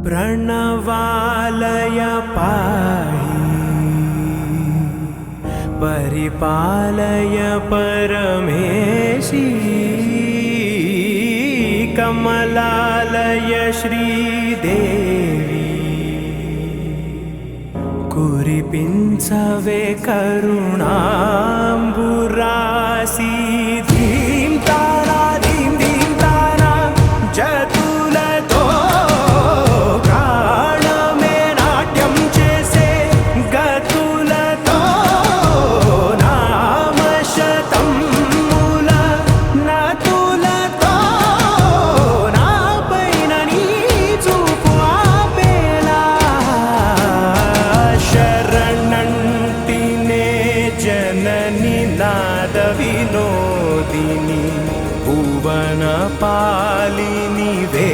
प्रणवालय पाहि परिपालय परमेशी कमलालय श्रीदेवी कुरिपिंचवे करुणांबुरासी धीं तारा धीं धीं तारा जतुलतो प्राणमे नाट्यं चेसे गतुलतो नामशतं मूल नतुलतो नापैन नी చూపు ఆపేలా శరణంటినే జనని నాద వినోదిని భువన పాలినివే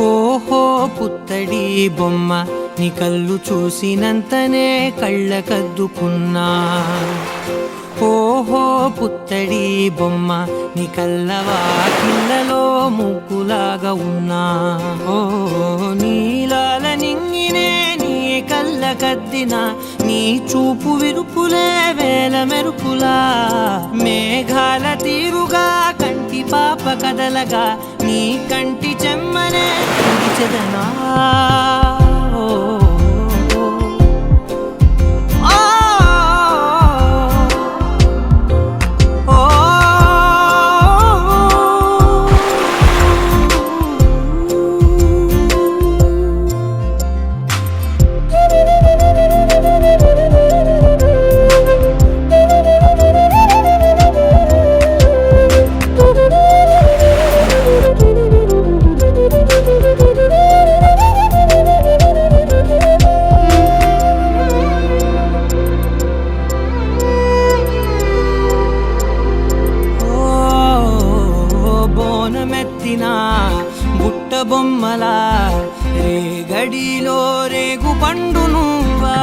ఓహో పుత్తడి బొమ్మ నీ కళ్ళు చూసినంతనే కళ్ళకద్దుకున్నా. ఓహో పుత్తడి బొమ్మ నీ కళ్ళవాకిళ్ళలో ముగ్గులాగా ఉన్నా. ఓ నీలాల నింగినే నీ కళ్ళకద్దిన నీ చూపు విరుపులే వేల మెరుపులా. మేఘాల తీరుగా కంటి పాప కదలగా నీ కంటి చెమ్మనే చెదనా. బుట్ట బొమ్మలా రేగడిలో రేగు పండు నువ్వా.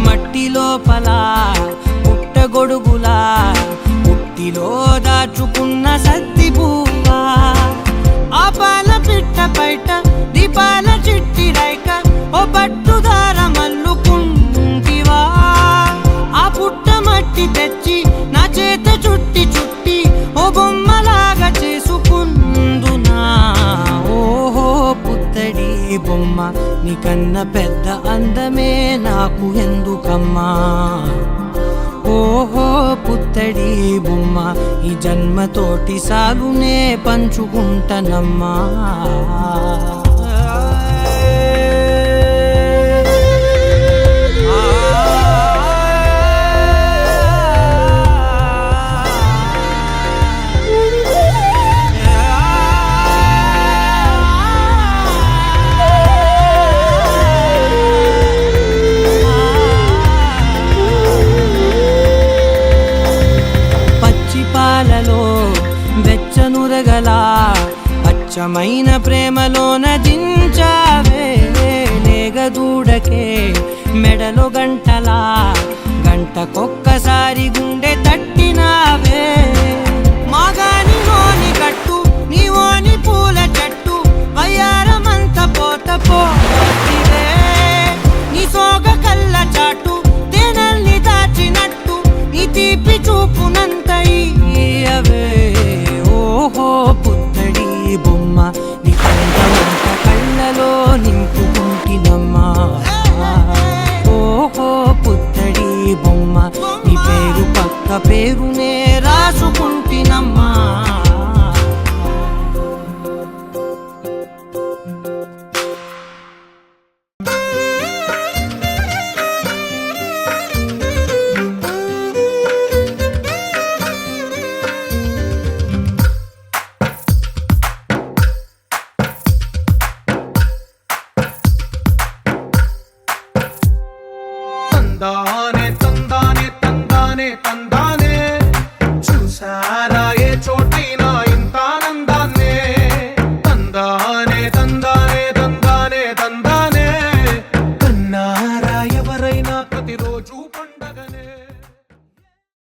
మట్టి లోపల పుట్ట గొడుగులా పుట్టిలో దాచుకున్న సత్తి పువ్వా. ఆ పాల పిట్ట బయట దీపాల చిట్టి రైక ఓ పట్టుదార మల్లుకుంటివా. ఆ పుట్ట మట్టి తెచ్చి నా చేత చుట్టి చుట్టి ఓ బొమ్మలాగా చేసుకుందునా. ఓహో పుత్తడి బొమ్మ నీకన్న పెద్ద అందమే నాకు ఎందుకమ్మా. ఓహో పుత్తడి బొమ్మ ఈ జన్మతోటి సాలునే పంచుకుంటనమ్మా. వెచ్చనురగలా అచ్చమైన ప్రేమలోన దించావే. లేగదూడకే మెడలో గంటలా గంటకొక్కసారి గుండె తట్టినావే. మాగాని నోని కట్టు నీవోని పూల చెట్టు వయ్యారమంత పోత పోతివే. నీ సోగ కళ్ళ చాటు తేనల్ని దాచినట్టు నీ తీపి చూపునంత ఇయ్యవే. ఓహో పుత్తడి బొమ్మ నీ కంటమంట కళ్ళలో నింపుకుంటినమ్మా. ఓహో పుత్తడి బొమ్మ నీ పేరు పక్క పేరునే రాసుకుంటినమ్మా. తందానే తందానే తందానే తందానే చూసారా ఏ చోటైనా ఇంత ఆనందాన్నే. తందానే తందానే తందానే తందానే ప్రతిరోజు